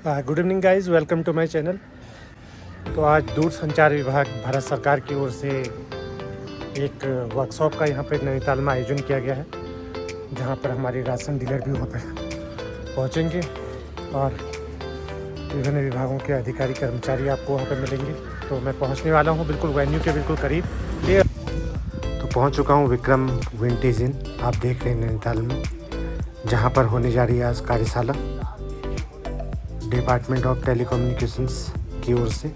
Good evening guys, welcome to my channel. तो आज दूरसंचार विभाग भारत सरकार की ओर से एक वर्कशॉप का यहाँ पे नैनीताल में आयोजन किया गया है, जहाँ पर हमारे राशन डीलर भी वहाँ पर पहुँचेंगे और विभिन्न विभागों के अधिकारी कर्मचारी आपको वहाँ पर मिलेंगे। तो मैं पहुँचने वाला हूँ बिल्कुल वेन्यू के बिल्कुल करीब। तो पहुँच चुका हूँ विक्रम विंटेज इन, आप देख रहे हैं नैनीताल में, जहाँ पर होने जा रही है आज कार्यशाला डिपार्टमेंट ऑफ टेलीकम्युनिकेशंस की ओर से।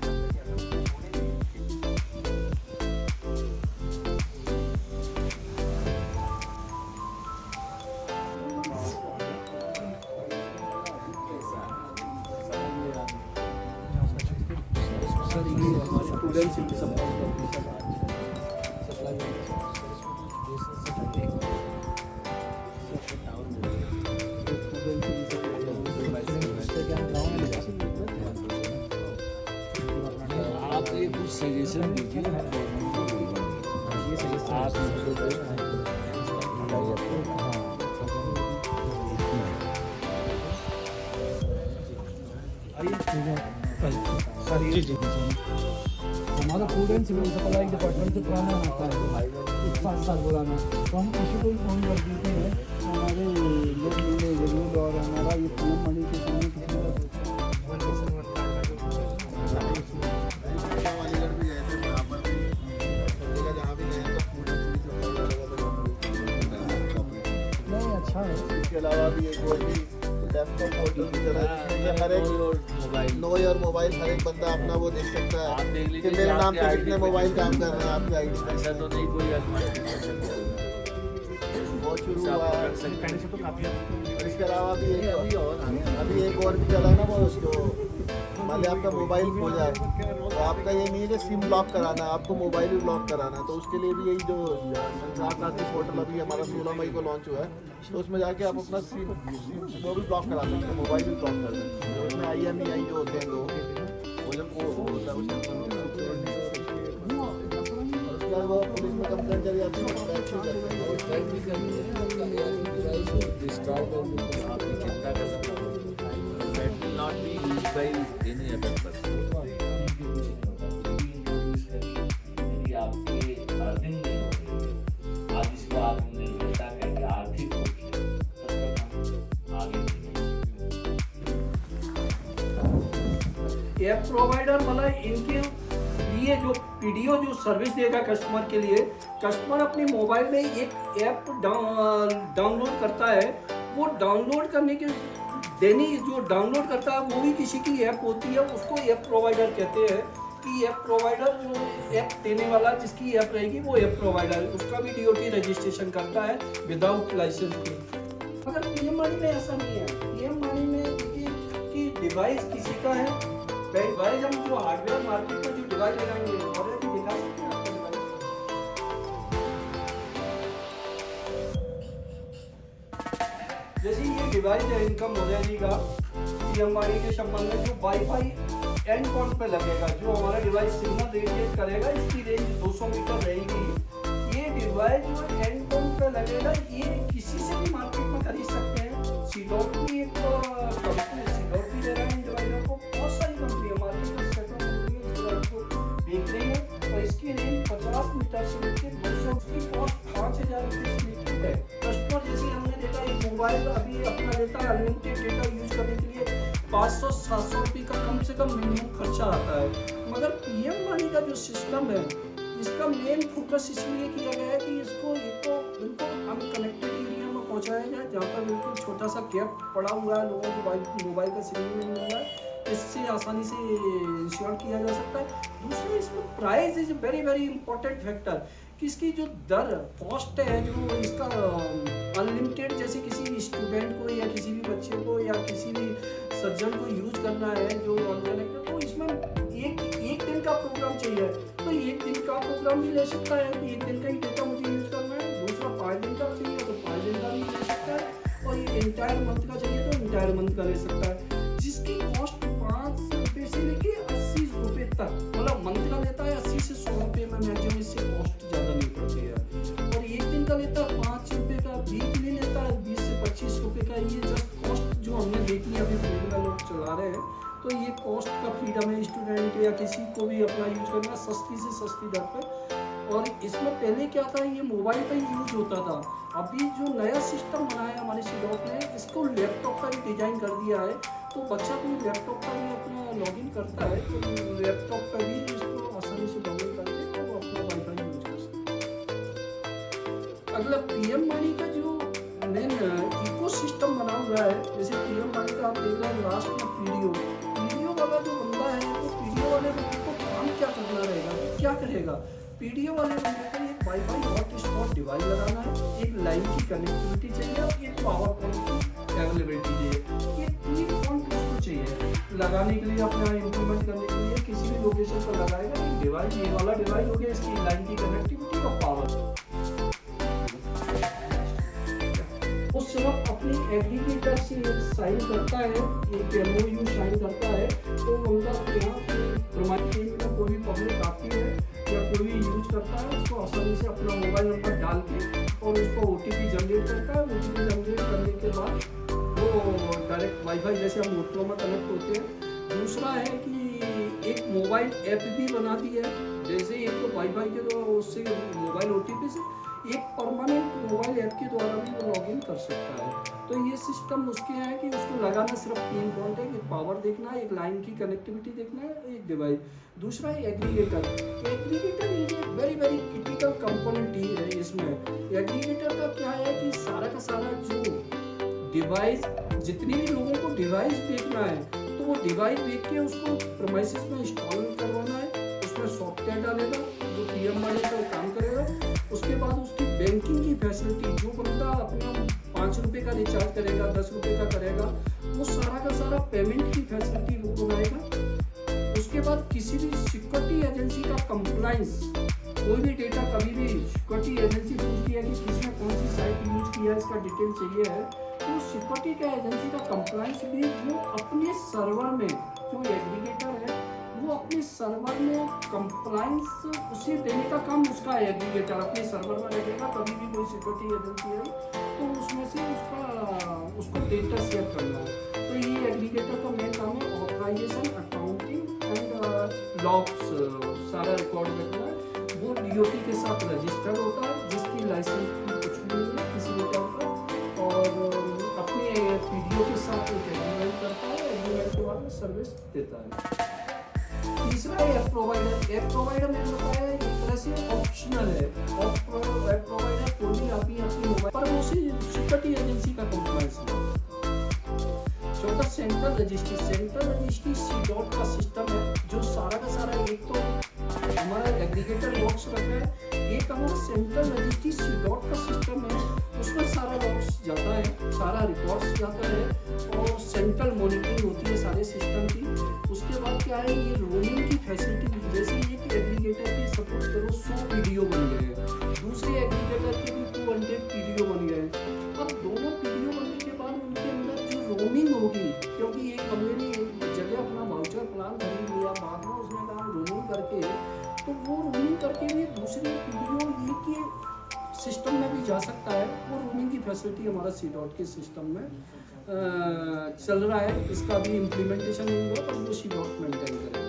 आप ये कुछ सजेशन दीजिए, आप जी जी हमारा food and civil supply department से पुराना आता है, 5 साल पुराना। तो हम किसी को भी फोन कर देते हैं, हमारे लोग मिले जरूर। और हमारा ये पूनम मणि के सामने किसी नहीं अच्छा है। इसके अलावा भी एक और भी डेस्कटॉप पोर्टल की तरह है, जिसमें हर एक नोय और मोबाइल हर एक बंदा अपना वो देख सकता आप है देख कि लीजिए मेरे नाम पे आपके कितने ID मोबाइल पे काम कर रहे हैं, आपकी आईडी पे। ऐसा तो नहीं कोई बहुत शुरू हुआ है। पहले से तो काफ़ी और इसके अलावा भी अभी एक और भी चला है ना, वो जो मान लिया आपका मोबाइल खो जाए तो आपका ये नहीं है कि सिम ब्लॉक कराना है, आपको मोबाइल भी ब्लॉक कराना है। तो उसके लिए भी यही जो संचार साथी पोर्टल अभी हमारा 16 मई को लॉन्च हुआ है, तो उसमें जाके आप अपना सिम वो भी ब्लॉक करा सकते हैं, मोबाइल भी ब्लॉक कर सकते हैं। उसमें IMEI जो होते हैं लोग, वो जब वो होता है उसमें उसके बाद वो पुलिस में कंप्लेंट चली जाती है, एक्शन करते हैं। और ट्राई भी करनी है, डिस्ट्रॉय कर देते हैं, आपकी चिंता कर सकते हैं। That will not be used by any other person. यदि आपके अर्निंग नहीं हो रही, आज इसको आप निर्भरता करके आर्थिक हो गई, तब तक हम आगे नहीं बढ़ेंगे। ऐप प्रोवाइडर मतलब इनके लिए जो पीडीओ जो सर्विस देगा कस्टमर के लिए, कस्टमर अपने मोबाइल में एक ऐप डाउनलोड करता है। वो डाउनलोड करने के देनी जो डाउनलोड करता है वो भी किसी की ऐप होती है, उसको ऐप प्रोवाइडर कहते हैं। कि ऐप प्रोवाइडर जो ऐप देने वाला जिसकी ऐप रहेगी वो ऐप प्रोवाइडर, उसका भी DOT रजिस्ट्रेशन करता है विदाउट लाइसेंस के। मगर पीएम वाणी में ऐसा नहीं है। पीएम वाणी में कि डिवाइस किसी का है, डिवाइस हम जो हार्डवेयर मार्केट में जो डिवाइस लगाएंगे और दिखा सकते हैं आपको डिवाइस। जैसे ये डिवाइस है इनका मोबाइल का, पीएमआई के संबंध में जो वाईफाई एंड पॉइंट पे लगेगा, जो हमारा डिवाइस सिग्नल रेडिएट करेगा, इसकी रेंज 200 मीटर रहेगी। ये डिवाइस जो एंड पॉइंट पे लगेगा, ये किसी से भी मार्केट में खरीद सकते हैं। सीडॉट भी एक कंपनी सीडॉट भी दे रहा है इन डिवाइसों को। बहुत सारी कंपनी मार्केट में सेटअप कंपनी इस डिवाइस को बेच रही है। और इसकी रेंज 50 मीटर से लेकर 200 की कॉस्ट 5000 रुपये से लेकर है। कस्टमर जैसे हमने देखा एक मोबाइल अभी अपना लेता है अनलिमिटेड डेटा यूज करने के लिए 500-700 रुपये का कम से कम मिनिमम खर्चा आता है। मगर पीएम वाणी का जो सिस्टम है, इसका मेन फोकस इसलिए किया गया है कि इसको बिल्कुल अनकनेक्टेड एरिया में पहुंचाया जाए, जहाँ पर बिल्कुल छोटा सा गैप पड़ा हुआ है, लोगों को मोबाइल का सिग्नल नहीं मिल रहा है, इससे आसानी से इंश्योर किया जा सकता है। दूसरा इसमें price is very very important factor, कि इसकी जो दर कॉस्ट है, जो इसका अनलिमिटेड जैसे किसी स्टूडेंट को या किसी भी बच्चे को या किसी भी सज्जन को यूज करना है जो अनकनेक्टेड, तो इसमें एक दिन का प्रोग्राम चाहिए, तो एक दिन का प्रोग्राम भी ले सकता है कि एक दिन का ही डेटा मुझे यूज करना है। दूसरा 5 दिन का चाहिए तो 5 दिन का भी ले सकता है, और ये इंटायर मंथ का चाहिए तो इंटायर मंथ का ले सकता है, जिसकी कॉस्ट 5 रुपये से लेके 80 रुपये तक, मतलब मंथ का लेता है 80 से 100 रुपये में मैक्सिमम, इससे कॉस्ट ज़्यादा नहीं पड़ती है। और एक दिन का लेता है 5 रुपये का, वीकली लेता है 20 से 25 रुपये का। ये जस्ट कॉस्ट जो हमने देखी अभी फील्ड में लोग चला रहे हैं, तो ये कॉस्ट का फ्रीडम है स्टूडेंट या किसी को भी अपना यूज करना सस्ती से सस्ती दर पर। और इसमें पहले क्या था, ये मोबाइल पर यूज होता था। अभी जो नया सिस्टम बनाया है हमारे सीडॉट ने, इसको लैपटॉप का भी डिजाइन कर दिया है। तो बच्चा कोई लैपटॉप पर भी अपना लॉगिन करता है तो लैपटॉप पर भी इसको आसानी से लॉगिन करके वो अपना वाईफाई यूज कर सकता है। अगला पीएम वाणी का जो मेन इकोसिस्टम बना हुआ है, जैसे पीएम वाणी का आप देख रहे हैं लास्ट में पीडीओ वाला जो बंदा है, तो पीडीओ वाले बंदे को काम क्या करना रहेगा, तो क्या करेगा, पीडीओ वाले बंदे को एक वाईफाई हॉटस्पॉट डिवाइस लगाना है, एक लाइन की कनेक्टिविटी चाहिए और एक पावर पॉइंट की अवेलेबिलिटी चाहिए। ये 3 पॉइंट उसको चाहिए लगाने के लिए, अपना इम्प्लीमेंट करने के लिए किसी भी लोकेशन पर लगाएगा एक डिवाइस, ये वाला डिवाइस हो गया, इसकी लाइन की कनेक्टिविटी और पावर। उस समय अपनी एग्रीगेटर से साइन करता है, एक एमओयू साइन करता है, तो उनका यहाँ प्रोवाइड का कोई भी पब्लिक आती है या कोई भी यूज करता है, उसको आसानी से अपना मोबाइल नंबर डाल के और उसको ओटीपी जनरेट करता है। ओटीपी जनरेट करने के बाद वो डायरेक्ट वाईफाई जैसे हम होटलों में कनेक्ट होते हैं। दूसरा है कि एक मोबाइल ऐप भी बना दी है, जैसे एक तो वाईफाई के द्वारा उससे मोबाइल ओटीपी से एक परमानेंट मोबाइल ऐप के द्वारा भी वो लॉगिन कर सकता है। तो ये सिस्टम उसके है कि उसको लगाना सिर्फ 3 पॉइंट है, एक पावर देखना है, एक लाइन की कनेक्टिविटी देखना है, एक डिवाइस। दूसरा है एग्रीगेटर। एग्रीगेटर ये वेरी वेरी क्रिटिकल कंपोनेंट ही है इसमें। एग्रीगेटर का क्या है कि सारा का सारा जो डिवाइस, जितने भी लोगों को डिवाइस देखना है तो वो डिवाइस देख के उसको प्रीमाइसेस में इंस्टॉल करवाना है, उसमें सॉफ्टवेयर डालेगा जो पीएम वाले का काम करेगा। उसके बाद उसकी बैंकिंग की फैसिलिटी, जो बंदा अपना 5 रुपये का रिचार्ज करेगा, 10 रुपये का करेगा, वो सारा का सारा पेमेंट की फैसिलिटी वो बनाएगा। उसके बाद किसी भी सिक्योरिटी एजेंसी का कंप्लाइंस, कोई भी डेटा कभी भी सिक्योरिटी एजेंसी पूछती है कि किसने कौन सी साइट यूज किया है, इसका डिटेल चाहिए है, तो सिक्योरिटी का एजेंसी का कंप्लाइंस भी वो अपने सर्वर में, जो एग्रीगेटर है वो अपने सर्वर में कंप्लाइंस उसे देने का काम उसका है। एग्रीगेटर अपने सर्वर में रखेगा, कभी भी कोई सिक्योरिटी एजेंसी आई तो उसमें से उसको डेटा शेयर करना है। तो ये एग्रीगेटर का मेन काम है, ऑथराइजेशन, अकाउंटिंग एंड लॉग्स सारा रिकॉर्ड रखना है। वो डीओटी के साथ रजिस्टर्ड होता है, जिसकी लाइसेंस कुछ भी नहीं है किसी भी तरह का, और अपने पीडीओ के साथ एक एग्रीमेंट करता है, एग्रीमेंट के बाद में सर्विस देता है। तीसरा है ऐप प्रोवाइडर। ऐप प्रोवाइडर मैंने बताया एक तरह से ऑप्शनल है। ऐप प्रोवाइडर कोई भी अपनी मोबाइल पर वो सिक्योरिटी एजेंसी का कंप्लायंस है। चौथा सेंट्रल रजिस्ट्री सीडॉट का सिस्टम है, जो सारा का सारा एक तो हमारा एग्रीगेटर बॉक्स रखा है, एक हमारा सेंट्रल रजिस्ट्री सीडॉट का सिस्टम है, उसमें सारा लॉग्स जाता है, सारा रिकॉर्ड्स जाता है और सेंट्रल मॉनिटरिंग होती है सारे सिस्टम की। उसके बाद क्या है, ये रोमिंग की फैसिलिटी, जैसे एक एग्रीगेटर के सपोज करो 100 पीडीओ बन गए, दूसरे एग्रीगेटर के भी 200 पीडीओ बन गए। अब दोनों पीडीओ बनने के बाद उनके अंदर जो रोमिंग होगी, क्योंकि एक बंदे ने एक जगह अपना वाउचर प्लान खरीद लिया, बाद में उसने कहा रोमिंग करके, तो वो रोमिंग करके भी दूसरे पीडीओ ये के सिस्टम में भी जा सकता है। वो रोमिंग की फैसिलिटी हमारा सीडॉट के सिस्टम में चल रहा है, इसका भी इम्प्लीमेंटेशन नहीं हुआ, पर वो सीडॉट मेंटेन करेगा।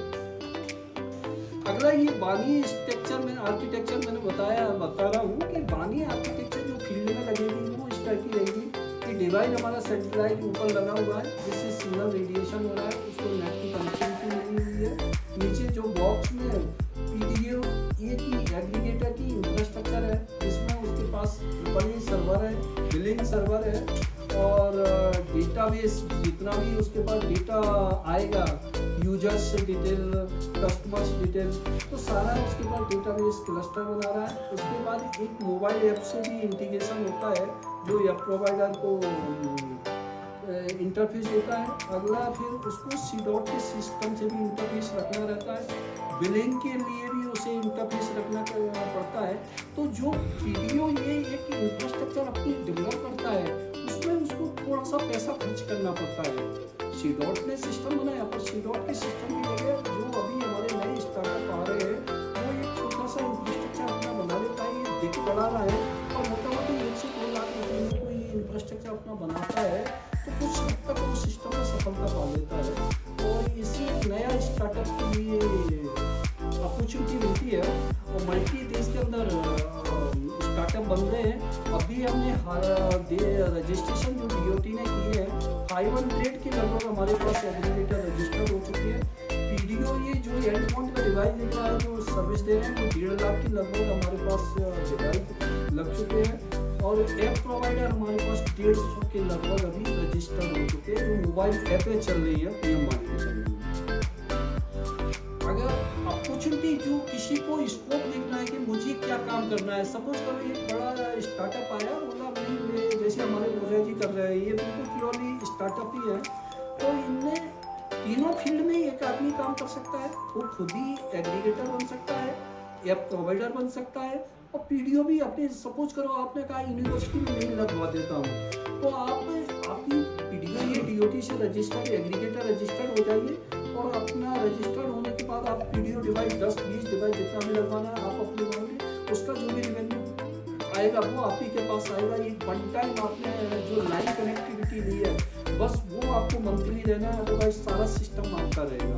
अगला ये बानी स्ट्रक्चर में आर्किटेक्चर मैंने बता रहा हूँ कि बानी आर्किटेक्चर जो फील्ड में लगेगी वो इस टाइप की रहेगी कि डिवाइस हमारा सेटेलाइट ऊपर लगा हुआ है, जिससे सिग्नल रेडिएशन हो रहा है, उसको नेट की कनेक्टिविटी मिली हुई है। नीचे जो बॉक्स में पीडीओ ये की एग्रीगेटर की इंफ्रास्ट्रक्चर है, जिसमें उसके पास ट्रिपल सर्वर है, बिलिंग सर्वर है और डेटाबेस जितना भी उसके पास डेटा आएगा, यूजर्स डिटेल, कस्टमर्स डिटेल, तो सारा उसके पास डेटाबेस क्लस्टर बना रहा है। उसके बाद एक मोबाइल ऐप से भी इंटीग्रेशन होता है, जो ऐप प्रोवाइडर को इंटरफेस देता है। अगला फिर उसको सीडॉट के सिस्टम से भी इंटरफेस रखना रहता है, बिलिंग के लिए भी उसे इंटरफेस रखना पड़ता है। तो जो पीडीओ ये एक इंफ्रास्ट्रक्चर अपनी डेवलप करता है, उसमें उसको थोड़ा सा पैसा खर्च करना पड़ता है। सीडॉट ने सिस्टम बनाया, पर सीडॉट के सिस्टम की जगह जो अभी हमारे नए स्टार्टअप आ रहे हैं, वो एक छोटा सा इंफ्रास्ट्रक्चर अपना बना लेता है। ये देख बढ़ा रहा है और मोटामोटी 1 से 2 लाख रुपये में कोई इंफ्रास्ट्रक्चर अपना बनाता है, तो कुछ हद तक वो सिस्टम में सफलता पा लेता है। और इस बन रहे हैं। अभी हमने रजिस्ट्रेशन जो DOT ने की है 500 के लगभग हमारे पास एग्रीगेटर रजिस्टर्ड हो चुके हैं। PDO ये जो एंड पॉइंट का डिवाइस दिख रहा है जो सर्विस दे रहे हैं वो 1.5 लाख के लगभग हमारे पास डिवाइस लग चुके हैं और ऐप प्रोवाइडर हमारे पास 150 के लगभग अभी रजिस्टर्ड हो चुके हैं जो मोबाइल ऐपें चल रही है PM वाणी पे चल रही है। अगर अपॉर्चुनिटी जो किसी को स्कोप देखना है कि मुझे क्या काम करना है, सपोज करो एक बड़ा स्टार्टअप आया बोला भाई जैसे हमारे मोजा जी कर रहे हैं ये बिल्कुल प्योरली स्टार्टअप ही है, तो इनमें तीनों फील्ड में एक आदमी काम कर सकता है। वो खुद ही एग्रीगेटर बन सकता है, ऐप प्रोवाइडर बन सकता है और PDO भी अपने सपोज करो आपने कहा यूनिवर्सिटी में नहीं लगवा देता हूँ तो आपकी PDO ये DOT से रजिस्टर्ड एग्रीगेटर रजिस्टर्ड हो जाइए और अपना रजिस्टर्ड होने के बाद आप PDO डिवाइस 10-20 डिवाइस जितना भी लगवाना है आप अपने मांगे उसका जो भी रेवेन्यू आएगा वो आप ही के पास आएगा। ये वन टाइम आपने जो लाइन कनेक्टिविटी ली है बस वो आपको मंथली देना है, अदरवाइज सारा सिस्टम आपका रहेगा।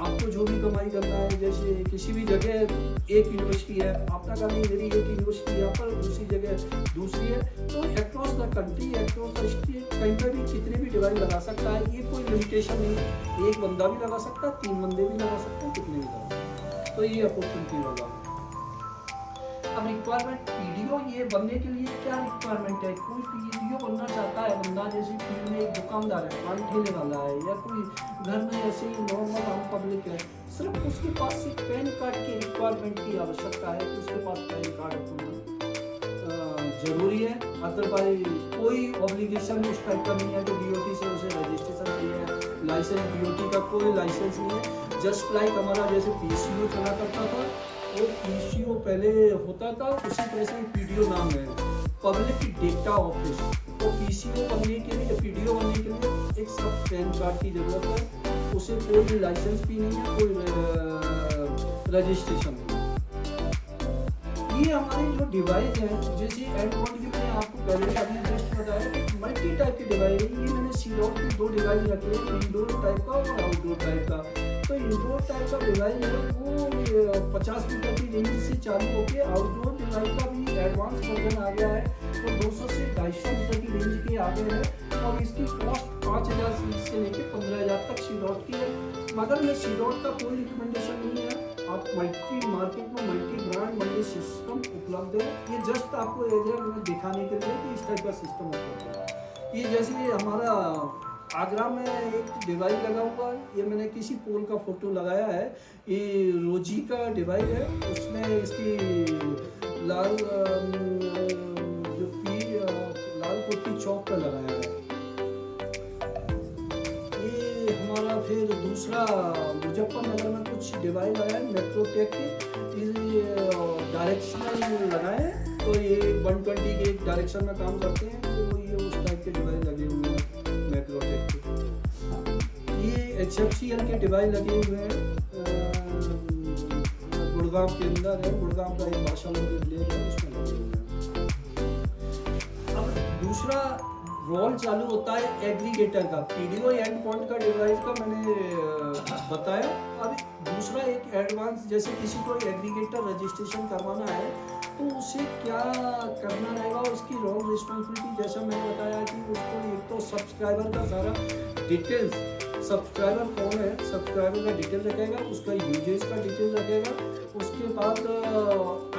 आपको जो भी कमाई करना है जैसे किसी भी जगह एक यूनिवर्सिटी है आपका का नहीं मेरी एक यूनिवर्सिटी यहाँ पर दूसरी जगह दूसरी है तो across the country across the state कहीं पर भी कितने भी डिवाइस लगा सकता है, ये कोई लिमिटेशन नहीं। एक बंदा भी लगा सकता है, 3 बंदे भी लगा सकते हैं, कितने भी लगा सकते हैं। तो ये अपॉर्चुनिटी वाला। अब रिक्वायरमेंट PDO ये बनने के लिए क्या रिक्वायरमेंट है? कोई PDO बनना चाहता है बंदा जैसे फील्ड में एक दुकानदार है, पान ठेले वाला है या कोई घर में ऐसे ही नॉर्मल आम पब्लिक है, सिर्फ उसके पास एक पैन कार्ड की रिक्वायरमेंट की आवश्यकता है कि उसके पास पैन कार्ड होना जरूरी है। अदरवाइज कोई ऑब्लिगेशन उस टाइप का नहीं है कि DOT से उसे रजिस्ट्रेशन चाहिए, लाइसेंस DOT का कोई लाइसेंस नहीं है। जस्ट लाइक हमारा जैसे PCO चला करता था वो PCO पहले होता था उसी तरह से PDO नाम है पब्लिक डेटा ऑफिस। तो PCO बनने के लिए PDO बनने के लिए एक सब पैन कार्ड की जरूरत है, उसे कोई भी लाइसेंस भी नहीं है, कोई रजिस्ट्रेशन नहीं है। ये हमारे जो डिवाइस है जैसे एंड पॉइंट की मैंने आपको पहले अभी जस्ट बताया कि मल्टी टाइप के डिवाइस है। ये मैंने C-Dot के 2 डिवाइस रखे हैं, इंडोर टाइप का और आउटडोर टाइप का। तो इंडोर टाइप का डिवाइस है वो 50 मीटर की रेंज से चालू होकर आउटडोर डिवाइस का भी एडवांस वर्जन आ गया है तो 200 से 250 मीटर की रेंज के आगे है और इसकी कॉस्ट 5000 से लेकर 15000 तक C-Dot की है। मगर में C-Dot का कोई रिकमेंडेशन नहीं है, आप मल्टी मार्केट में मल्टी ब्रांड मल्टी सिस्टम उपलब्ध है। ये जस्ट आपको एरिया में दिखाने के लिए कि इस टाइप का सिस्टम उपलब्ध है। ये जैसे हमारा आगरा में एक डिवाइस लगा हुआ है, ये मैंने किसी पोल का फोटो लगाया है, ये रोजी का डिवाइस है, उसमें इसकी लाल कोठी चौक पर लगाया है। ये हमारा फिर दूसरा मुजफ्फरनगर में कुछ डिवाइस लगाया है मेट्रोटेक के, डायरेक्शनल लगाए हैं तो ये 120 के एक डायरेक्शन में काम करते हैं तो ये उस टाइप के डिवाइस लगे हुए हैं मेट्रोटेक के। ये HFCL के डिवाइस लगे हुए हैं गुड़गांव के अंदर है, गुड़गांव का एक भाषा विलेज है उसमें लगे हुए हैं। अब दूसरा रोल चालू होता है एग्रीगेटर का। PDO एंड पॉइंट का डिवाइस का मैंने बताया। अब दूसरा एक एडवांस जैसे किसी को एग्रीगेटर रजिस्ट्रेशन करवाना है तो उसे क्या करना रहेगा, उसकी रोल रिस्पॉन्सिबिलिटी जैसा मैंने बताया कि उसको एक तो सब्सक्राइबर का सारा डिटेल्स, सब्सक्राइबर कौन है, सब्सक्राइबर का डिटेल रखेगा, उसका यूजेज का डिटेल रखेगा, उसके बाद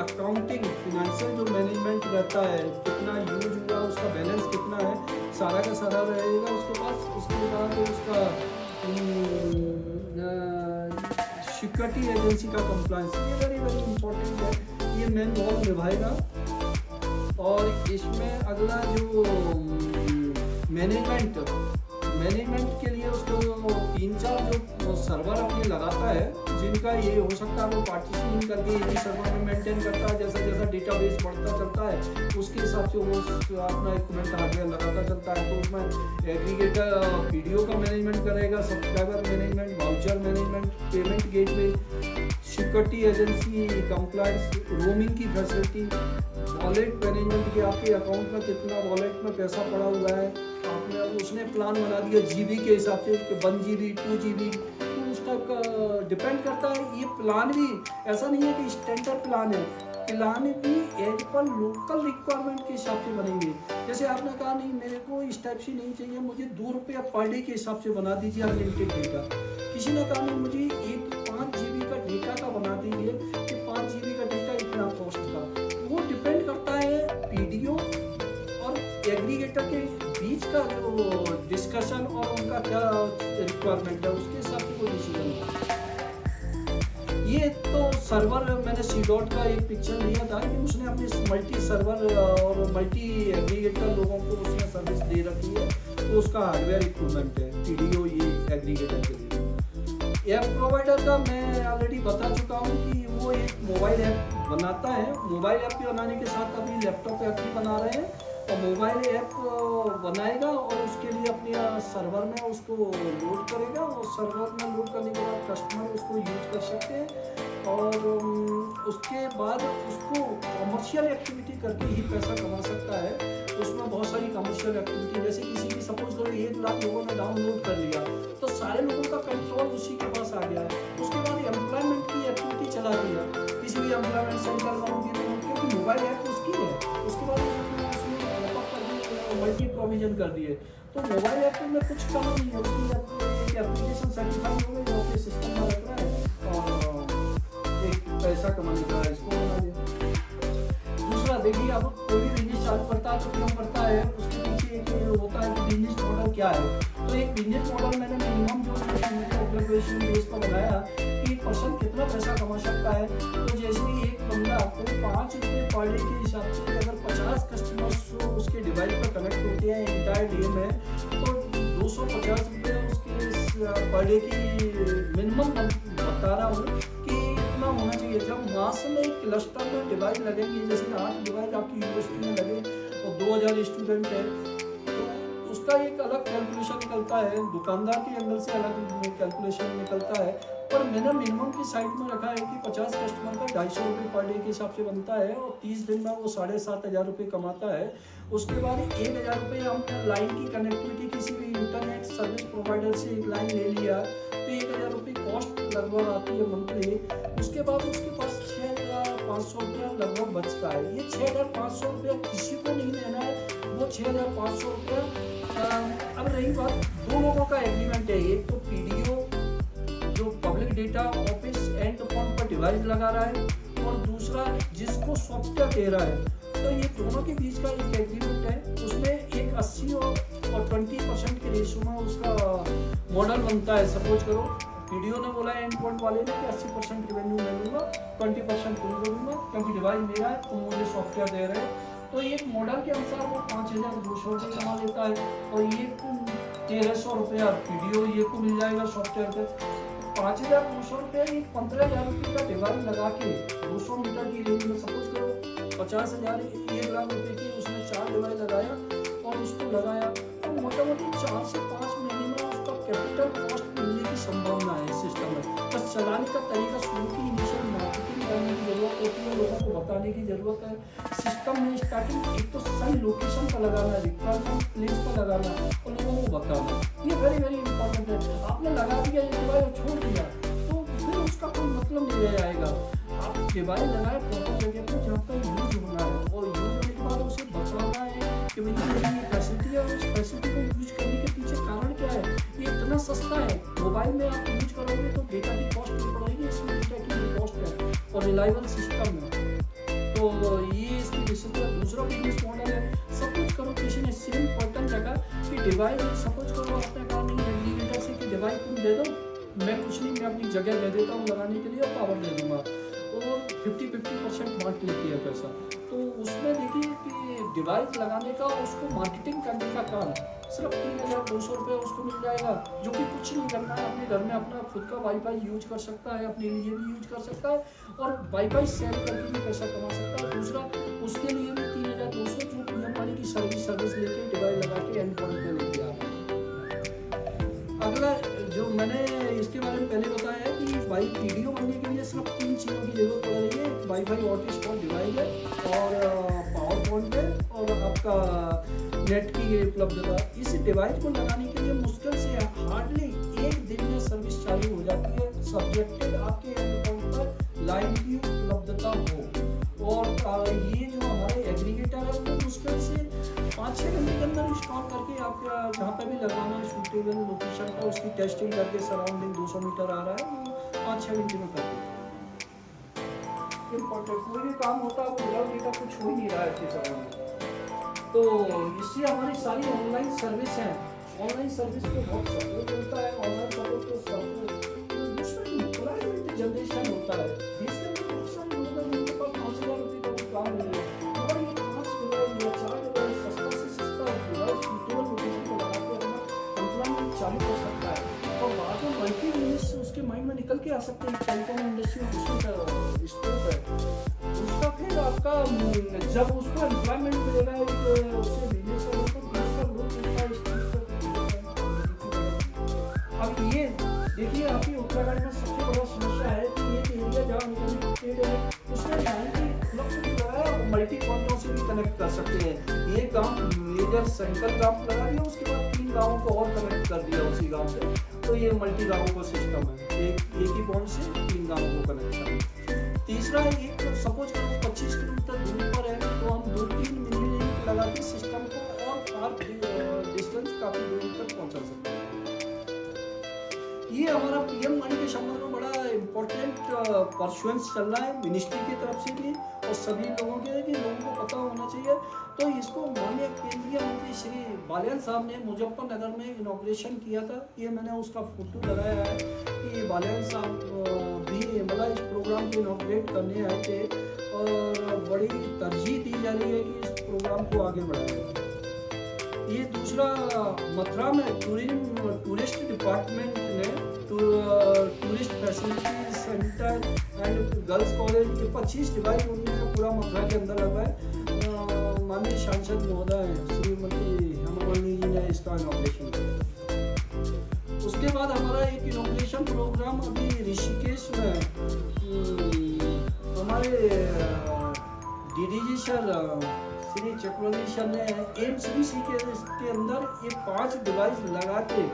अकाउंटिंग फिनेंशियल जो मैनेजमेंट रहता है कितना यूज हुआ उसका बैलेंस कितना है सारा का सारा रहेगा उसके पास। उसके बाद उसका सिक्योरिटी एजेंसी का कंप्लायंस, ये वेरी वेरी इंपॉर्टेंट है, ये मेन रोल निभाएगा। और इसमें अगला जो मैनेजमेंट के लिए उसको 3-4 जो सर्वर अपने लगाता है जिनका ये हो सकता है वो पार्टीशनिंग करके ये सर्वर में मेंटेन करता है, जैसा जैसा डेटाबेस बढ़ता चलता है उसके हिसाब से वो अपना इक्विपमेंट हार्डवेयर लगाता चलता है। तो उसमें एग्रीगेटर PDO का मैनेजमेंट करेगा, subscriber management, voucher management, payment gateway, security agency, compliance, roaming की फैसिलिटी, वॉलेट मैनेजमेंट की आपके अकाउंट में कितना वॉलेट में पैसा पड़ा हुआ है, आपने उसने प्लान बना दिया GB के हिसाब से 1 GB 2 GB, तो उस टाइप का डिपेंड करता है। ये प्लान भी ऐसा नहीं है कि स्टैंडर्ड प्लान है, प्लान भी एज पर लोकल रिक्वायरमेंट के हिसाब से बनेंगे। जैसे आपने कहा नहीं मेरे को इस टाइप से नहीं चाहिए, मुझे 2 रुपया पर डे के हिसाब से बना दीजिए अनलिमिटेड डेटा। किसी ने कहा नहीं मुझे एक 5 GB का डेटा का बना दीजिए कि 5 GB का डेटा इतना कॉस्ट का। वो डिपेंड करता है पीडीओ और एग्रीगेटर के बीच का जो डिस्कशन और उनका क्या रिक्वायरमेंट है, उसके हिसाब से कोई डिसीजन होगा। ये तो सर्वर मैंने C.dot का एक पिक्चर लिया था कि उसने अपने मल्टी सर्वर और मल्टी एग्रीगेटर लोगों को उसने सर्विस दे रखी है, तो उसका हार्डवेयर इक्विपमेंट है पीडीओ ये एग्रीगेटर के लिए। ऐप प्रोवाइडर का मैं ऑलरेडी बता चुका हूँ कि वो एक मोबाइल ऐप बनाता है। मोबाइल ऐप भी बनाने के साथ अभी लैपटॉप ऐप भी बना रहे हैं, और मोबाइल ऐप बनाएगा और उसके लिए अपने सर्वर में उसको लोड करेगा, और सर्वर में लोड करने के बाद कस्टमर उसको यूज कर सकते हैं, और उसके बाद उसको कमर्शियल एक्टिविटी करके ही पैसा कमा सकता है। उसमें बहुत सारी कमर्शियल एक्टिविटी, जैसे किसी की सपोज करो 1 लाख लोगों ने डाउनलोड कर लिया, तो सारे लोगों का कंट्रोल उसी के पास आ गया। उसके बाद एम्प्लॉयमेंट की एक्टिविटी चला दिया, किसी भी एम्प्लॉयमेंट सेंटर बनाऊंगी तो क्योंकि मोबाइल ऐप उसकी है, उसके बाद मल्टी प्रोविजन कर दिए, तो मोबाइल ऐप में कुछ कम नहीं है। उसकी एप्लीकेशन सर्टिफाइड हो गई, वो सिस्टम में रख रहा है और एक पैसा कमाने का इसको बना दिया। दूसरा देखिए, अब कोई भी बिजनेस चालू करता है तो क्यों करता है, उसके पीछे एक होता है कि बिजनेस मॉडल क्या है। तो एक बिजनेस मॉडल मैंने मिनिमम जो ऑब्जर्वेशन बेस पर बनाया कि एक पर्सन कितना पैसा कमा सकता है। तो जैसे एक बंदा कोई 5 रुपये पर डे के हिसाब से अगर 50 कस्टमर्स उसके डिवाइस पर कनेक्ट होते हैं इंटायर डे में, तो 250 रुपये उसके पर डे की मिनिमम बता रहा हूँ कि इतना होना चाहिए। जब मास में एक क्लस्टर में डिवाइस लगेंगे, जैसे 8 डिवाइस आपकी यूनिवर्सिटी में लगे और 2000 स्टूडेंट है, तो उसका एक अलग कैलकुलेशन निकलता है, दुकानदार के अंदर से अलग कैलकुलेशन निकलता है। पर मैंने मिनिमम की साइड में रखा है कि 50 कस्टमर का 250 रुपये पर डे के हिसाब से बनता है, और 30 दिन में वो 7500 रुपये कमाता है। उसके बाद 1000 रुपये हमने लाइन की कनेक्टिविटी किसी भी इंटरनेट सर्विस प्रोवाइडर से एक लाइन ले लिया, तो 1000 रुपये कॉस्ट लगभग आती है मंथली। उसके बाद उसके पास 6500 रुपया लगभग बचता है। ये 6500 रुपया किसी को नहीं देना है, वो 6500 रुपया। अब रही बात, 2 लोगों का एग्रीमेंट है, एक तो पीडीओ जो public data office and point पर डिवाइस लगा रहा है, और दूसरा जिसको सॉफ्टवेयर दे रहा है। तो ये दोनों के बीच का एक एग्रीमेंट है, उसमें एक 80 और 20% के रेशो में उसका मॉडल बनता है। सपोज करो पीडीओ ने बोला एंड पॉइंट वाले ने कि 80% रेवेन्यू मैं लूँगा, 20% तुम लूँगा, क्योंकि डिवाइस मेरा है, तुम मुझे सॉफ्टवेयर दे रहे हैं। तो एक मॉडल के अनुसार वो 5200 रुपये कमा लेता है, और ये 1300 रुपया पीडीओ ये को मिल जाएगा सॉफ्टवेयर पे। 5200 रुपये एक 15000 रुपये का डिवाइस लगा के 200 मीटर की रेंज में, सपोज करो 50,000 1 लाख रुपये की उसने 4 डिवाइस लगाया और उसको लगाया, तो मोटा मोटी 4 से 5 महीने में उसका कैपिटल कॉस्ट मिलने की संभावना है सिस्टम में। बस चलाने का तरीका शुरू की इनिशियल मार्केटिंग करने की जरूरत होती है, लोगों को बताने की जरूरत है। सिस्टम में स्टार्टिंग एक तो सही लोकेशन पर लगाना, रिक्वायरमेंट प्लेस पर लगाना और लोगों को बताना, ये वेरी वेरी इंपॉर्टेंट है। आपने लगा दिया ये डिवाइस छोड़ दिया तो फिर उसका कोई मतलब नहीं रह जाएगा। आप डिवाइस लगाए प्रॉपर जगह पर जहाँ पर यूज होना है, और यूज होने के बाद उसे बताना है कि भैया मेरी ये फैसिलिटी है, और उस फैसिलिटी को यूज करने के पीछे कारण क्या है। ये इतना सस्ता है, मोबाइल में आप यूज करोगे तो डेटा की कॉस्ट नहीं पड़ेगी, इसमें डेटा की कॉस्ट है और रिलायबल सिस्टम है। तो ये इसकी बेसिस पर दूसरा बिजनेस मॉडल है। सपोज करो किसी ने सेम पैटर्न रखा कि डिवाइस, सपोज करो आपने कहा नहीं एग्रीगेटर से कि डिवाइस तुम दे दो, मैं कुछ नहीं, मैं अपनी जगह दे देता हूँ लगाने के लिए और पावर दे दूँगा, और 50% बांट लेती है पैसा। तो उसमें देखिए कि डिवाइस लगाने का उसको मार्केटिंग करने का काम सिर्फ 3200 रुपये उसको मिल जाएगा, जो कि कुछ नहीं करना है। अपने घर में अपना खुद का वाईफाई यूज कर सकता है, अपने लिए भी यूज कर सकता है, और वाईफाई सेल करके भी पैसा कमा सकता है। दूसरा उसके लिए भी 3200 जो पीएम वाली की सर्विस लेके डिवाइस लगा के एंड पॉइंट पे लेके आ रहा है। अगला जो मैंने इसके बारे में पहले बताया है कि वाई पीडीओ बनने के लिए सिर्फ 3 चीज़ों की जरूरत पड़ रही है, वाईफाई हॉटस्पॉट डिवाइस है, और पावर पॉइंट है, और आपका नेट की उपलब्धता। इस डिवाइस को लगाने के लिए मुश्किल से हार्डली 1 दिन में सर्विस चालू हो जाती है, सब्जेक्टेड आपके एंड पॉइंट पर लाइन की उपलब्धता हो। और ये जो हमारे एग्रीगेटर है वो मुश्किल से 5-6 घंटे के अंदर इंस्टॉल करके आपके जहाँ पे भी लगाना है सूटेबल लोकेशन पर उसकी टेस्टिंग करके सराउंडिंग 200 मीटर आ रहा है वो 5-6 घंटे में कर देते हैं। इम्पोर्टेंट कोई भी काम होता है वो विदाउट डेटा कुछ हो ही नहीं रहा है इसके सराउंडिंग। तो इससे हमारी सारी ऑनलाइन सर्विस है, ऑनलाइन सर्विस को बहुत सपोर्ट मिलता है। ऑनलाइन सपोर्ट को जनरेशन होता है देश के अंदर बहुत सारे लोग हैं जिनके पास 5,000 रुपये का भी काम नहीं है, मगर ये 5 डिवाइस या 4 डिवाइस सस्ता से सस्ता डिवाइस सूटेबल लोकेशन पर लगा के अपना एम्प्लॉयमेंट चालू कर सकता है और बाद में मल्टी बिजनेस उसके माइंड में निकल के आ सकते हैं। टेलीकॉम इंडस्ट्री में उसमें स्कोप है, उसका फिर आपका जब उसको एम्प्लॉयमेंट मिलेगा एक उससे बिजनेस वालों को दूसरा ग्रोथ मिलता है। अब ये देखिए आपकी उत्तराखंड में सबसे बड़ा समस्या है कि ये एरिया जहाँ इंटरनेट है उसमें 90 मल्टी पॉइंटों से भी कनेक्ट कर सकते हैं। ये गांव मेजर सेंट्रल गांव लगा दिया, उसके बाद 3 गांवों को और कनेक्ट कर दिया उसी गांव से, तो ये मल्टी गांवों का सिस्टम है। एक ही पॉइंट से 3 गांवों को कनेक्ट करें। तीसरा एक सपोज करो 25 किलोमीटर दूर पर है तो हम 2-3 मिनी लिंक लगा के सिस्टम को और फार डिस्टेंस काफी दूर तक पहुंचा सकते हैं। ये हमारा पीएम वाणी के संबंध में बड़ा इम्पोर्टेंट परसुएंस चल रहा है मिनिस्ट्री की तरफ से भी और सभी लोगों के कि लोगों को पता होना चाहिए। तो इसको माननीय केंद्रीय मंत्री श्री बालियान साहब ने मुजफ्फरनगर में इनॉग्रेशन किया था। ये मैंने उसका फोटो लगाया है कि बालियान साहब भी मतलब इस प्रोग्राम को इनॉग्रेट करने आए थे और बड़ी तरजीह दी जा रही है कि इस प्रोग्राम को आगे बढ़ाया जाए। ये दूसरा मथुरा में टूरिस्ट डिपार्टमेंट ने tourist facility centre and girls college के 25 डिवाइस उन्होंने पूरा मथुरा के अंदर लगाए। माननीय सांसद महोदय श्रीमती हेमामालिनी जी ने इसका इनॉग्रेशन किया। उसके बाद हमारा एक इनॉग्रेशन प्रोग्राम अभी ऋषिकेश में हमारे डीडीजी सर श्री चक्रवर्ती सर ने एमसीबीसी के अंदर ये 5 डिवाइस लगा के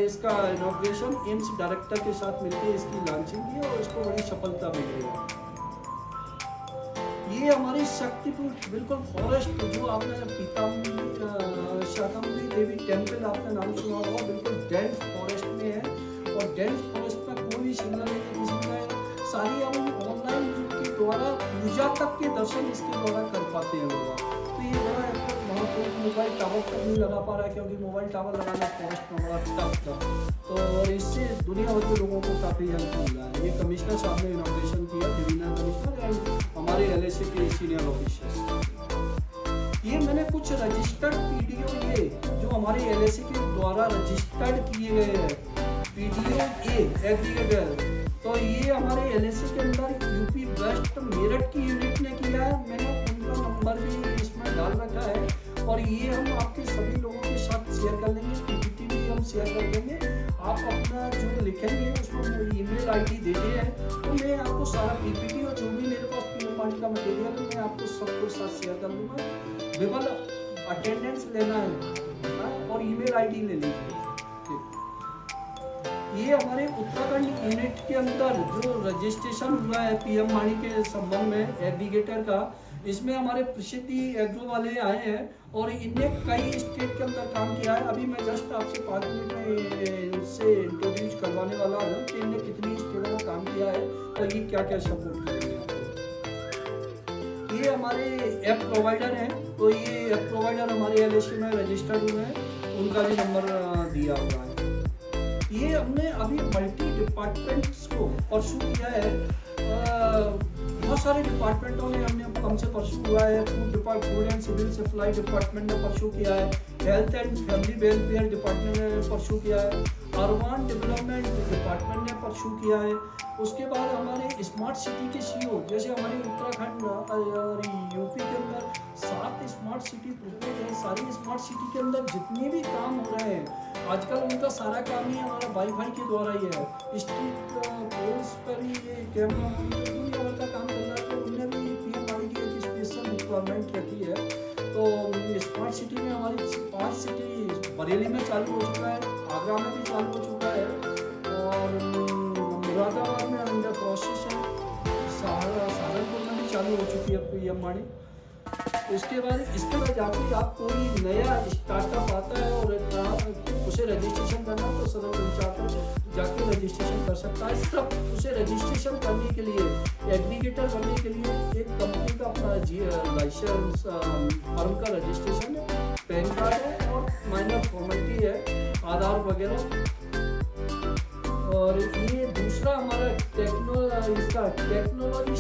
इसका इनॉग्रेशन एम्स डायरेक्टर के साथ मिलकर इसकी लॉन्चिंग की और इसको बड़ी सफलता मिली है। ये हमारी शक्तिपुर बिल्कुल फॉरेस्ट जो आपने पीताम्बरी शाकंभरी देवी टेम्पल आपने नाम सुना होगा, बिल्कुल डेंस फॉरेस्ट में है और डेंस फॉरेस्ट में कोई भी सिग्नल नहीं है। सारी हम ऑनलाइन के द्वारा पूजा तक के दर्शन इसके द्वारा कर पाते हैं लोग। तो ये बड़ा वहाँ कोई मोबाइल टावर तक नहीं लगा पा रहा है क्योंकि मोबाइल टावर लगाना फॉरेस्ट में बड़ा टफ था। तो और इससे दुनिया भर के लोगों को काफ़ी हेल्प मिल रहा है। ये कमिश्नर साहब ने इनॉग्रेशन किया, डिवीजनल कमिश्नर एंड हमारे LAC के सीनियर ऑफिसर्स। ये मैंने कुछ रजिस्टर्ड PDO ये जो हमारे LAC के द्वारा रजिस्टर्ड किए गए हैं PDO एग्रीगेटर, तो ये हमारे LAC के अंदर यूपी वेस्ट मेरठ की यूनिट ने किया है। मैंने उनका नंबर भी इसमें डाल रखा है और ये हम आपके सभी लोगों के साथ शेयर कर लेंगे, PPT भी हम शेयर कर देंगे। आप अपना जो लिखेंगे उसमें ईमेल ID दे दिए है तो मैं आपको सारा PPT और जो भी मेरे पास पीएम वाणी का मटेरियल है मैं आपको सबके साथ शेयर कर दूंगा। केवल अटेंडेंस लेना है और ईमेल ID ले लीजिए। ये हमारे उत्तराखंड यूनिट के अंदर जो रजिस्ट्रेशन हुआ है पीएम वाणी के संबंध में एग्रीगेटर का, इसमें हमारे प्रसिद्धि एग्रो वाले आए हैं और इनने कई स्टेट के अंदर काम किया है। अभी मैं जस्ट आपसे 5 मिनट में इनसे इंट्रोड्यूस करवाने वाला हूँ कि इनने कितनी स्टेटों में काम किया है और ये क्या क्या सपोर्ट करेंगे आपको। ये हमारे ऐप प्रोवाइडर हैं, तो ये ऐप प्रोवाइडर हमारे LAC में रजिस्टर्ड हुए हैं, उनका भी नंबर दिया हुआ है। ये हमने अभी मल्टी डिपार्टमेंट्स को परसू किया है। बहुत सारे डिपार्टमेंटों ने हमसे परसू हुआ है। Food and civil supply department ने परसू किया है, health and family welfare department ने परसू किया है, अर्बन डेवलपमेंट डिपार्टमेंट ने परसू किया है। उसके बाद हमारे स्मार्ट सिटी के CO जैसे हमारे उत्तराखंड और यूपी के अंदर 7 स्मार्ट सिटी प्रपोज है। सारी स्मार्ट सिटी के अंदर जितने भी काम हो रहे हैं आजकल उनका सारा काम ही हमारा वाईफाई के द्वारा ही है। स्ट्रीट पोल्स पर ही ये कैमरा दुनिया भर का काम चल रहा है, तो उनने भी पीएम वाणी की एक स्पेशल रिक्वायरमेंट रखी है। तो स्मार्ट सिटी में हमारी 5 सिटी बरेली में चालू हो चुका है, आगरा में भी चालू हो चुका है और मुरादाबाद में अंडर प्रोसेस है, सहारनपुर में भी चालू हो चुका है। है पीएम वाणी। उसके बाद इसके बाद जाके आप कोई नया स्टार्टअप आता है और उसे रजिस्ट्रेशन करना तो सदन पंचायत जाके रजिस्ट्रेशन कर सकता है। सब उसे रजिस्ट्रेशन करने के लिए एग्रीगेटर बनने के लिए एक कंपनी का अपना लाइसेंस फर्म का रजिस्ट्रेशन है, पैन कार्ड है और माइनर फॉर्मेलिटी है, आधार वगैरह। और ये दूसरा हमारा टेक्नोलॉजी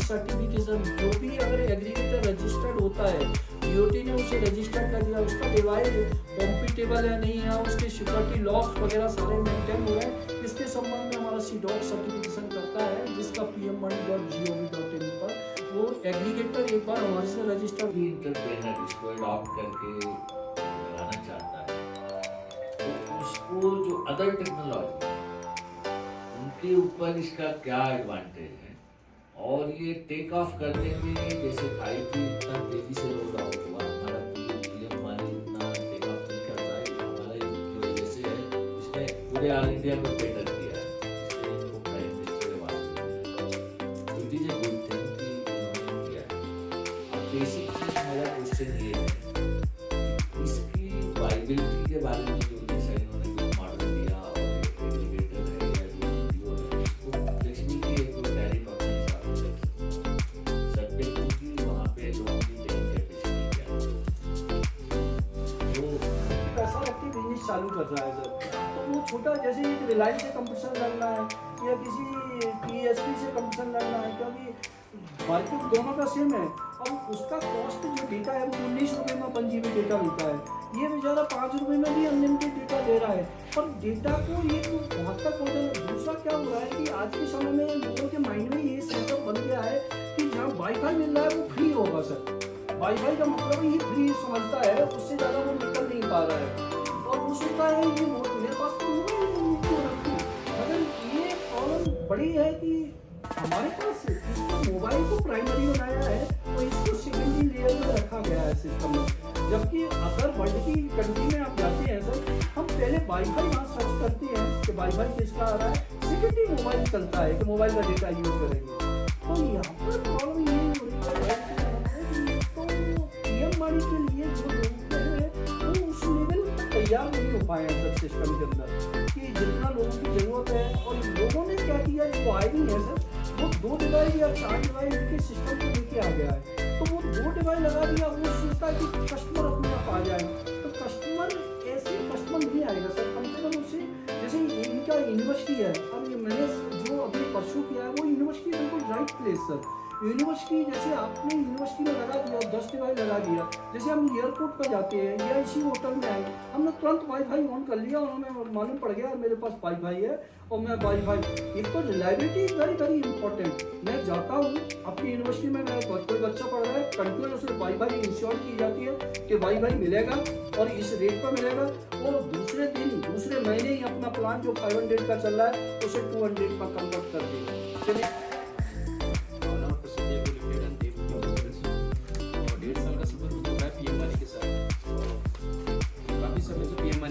सर्टिफिकेशन, जो भी अगर एग्रीगेटर रजिस्टर्ड होता है, डीओटी ने उसे रजिस्टर्ड कर दिया, उसका डिवाइस कॉम्पिटेबल है नहीं है, उसके सिक्योरिटी लॉस वगैरह सारे मेंटेन हो रहे हैं, इसके संबंध में हमारा सीडॉक सर्टिफिकेशन करता है, जिसका pm1.gov.in पर वो एग्रीगेटर एक बार हमारे से रजिस्टर्ड। कोई इंटरप्रेनर इसको अडॉप्ट करके बनाना चाहता है तो उसको जो अदर टेक्नोलॉजी उनके ऊपर इसका क्या एडवांटेज है, और ये टेक ऑफ करने में जैसे 5G इतना तेजी से रोल आउट हुआ, हमारा पीएम वाणी इतना टेक ऑफ नहीं कर रहा है, हमारा की वजह से है, इसने पूरे ऑल इंडिया में पेटर किया है, इसने इनको प्राइम मिनिस्टर के पास it is a good thing कि उन्होंने किया है। अब बेसिक चीज मेरा क्वेश्चन ये है, इसकी वाइबिलिटी के बारे में जो जैसा इन्होंने कुछ मॉडल दिया और एग्रीगेटर है या जो वीडियो है, इसको फ्लेक्सिबिलिटी है, कोई टैरिफ अपने हिसाब से सब्जेक्ट टू कि वहाँ पे लोगों की पेइंग कैपेसिटी क्या है। तो ऐसा व्यक्ति बिजनेस चालू कर रहा है सर, तो वो छोटा जैसे एक रिलायंस से कंपटीशन लड़ना है या किसी टीएसपी से कंपटीशन लड़ना है, क्योंकि मार्केट दोनों का सेम है। अब उसका कॉस्ट जो डेटा है वो 19 रुपये में 1 GB डेटा मिलता है, ये बेचारा 5 रुपये में भी अनलिमिटेड डेटा दे रहा है, पर डेटा को ये वहाँ तक हो जाए। दूसरा क्या हो रहा है कि आज के समय में लोगों के माइंड में ये सेटअप बन गया है कि जहाँ वाईफाई मिल रहा है वो फ्री होगा सर, वाईफाई का मतलब ही फ्री समझता है, उससे ज़्यादा वो निकल नहीं पा रहा है, और वो सोचता है ये मेरे पास तो मोबाइल क्यों रखूँ। मगर ये प्रॉब्लम बड़ी है कि हमारे पास इसको मोबाइल को प्राइमरी बनाया है और इसको सेकेंडरी लेयर में रखा गया है सिस्टम में, जबकि अगर वर्ल्ड की कंट्री में आप जाते हैं सर, हम पहले वाईफाई वहाँ सर्च करते हैं कि वाईफाई किसका आ रहा है, सेकेंडरी मोबाइल चलता है कि मोबाइल का डेटा यूज करेंगे। तो यहाँ पर प्रॉब्लम ये हो रही है कि तो पीएम वाणी के लिए जो लोग हैं वो उस लेवल पर तैयार नहीं हो पाए हैं सर सिस्टम के अंदर कि जितना लोगों की जरूरत है। और लोगों ने क्या किया, जो आए नहीं है सर, वो 2 डिवाइस या 4 डिवाइस के सिस्टम को लेके आ गया है, तो वो 2 डिवाइस लगा दिया, वो सोचता है कि कस्टमर अपने आप आ जाए, तो कस्टमर ऐसे कस्टमर नहीं आएगा सर, कम से कम उससे जैसे इनका यूनिवर्सिटी है, अब ये मैंने जो अभी परसों किया है वो यूनिवर्सिटी बिल्कुल राइट प्लेस सर। यूनिवर्सिटी जैसे आपने यूनिवर्सिटी में लगा दिया, 10 डिवाइस लगा दिया, जैसे हम एयरपोर्ट पर जाते हैं या इसी होटल में आए, हमने तुरंत वाईफाई ऑन कर लिया और हमें मालूम पड़ गया मेरे पास वाईफाई है और मैं वाईफाई, एक तो reliability is very very important. मैं जाता हूँ आपकी यूनिवर्सिटी में, मैं कोई बच्चा पढ़ रहा है, कंटिन्यूस उसे वाईफाई इंश्योर की जाती है कि वाईफाई मिलेगा और इस रेट पर मिलेगा, और दूसरे दिन दूसरे महीने ही अपना प्लान जो 500 का चल रहा है उसे 200 पर कन्वर्ट कर देगा। चलिए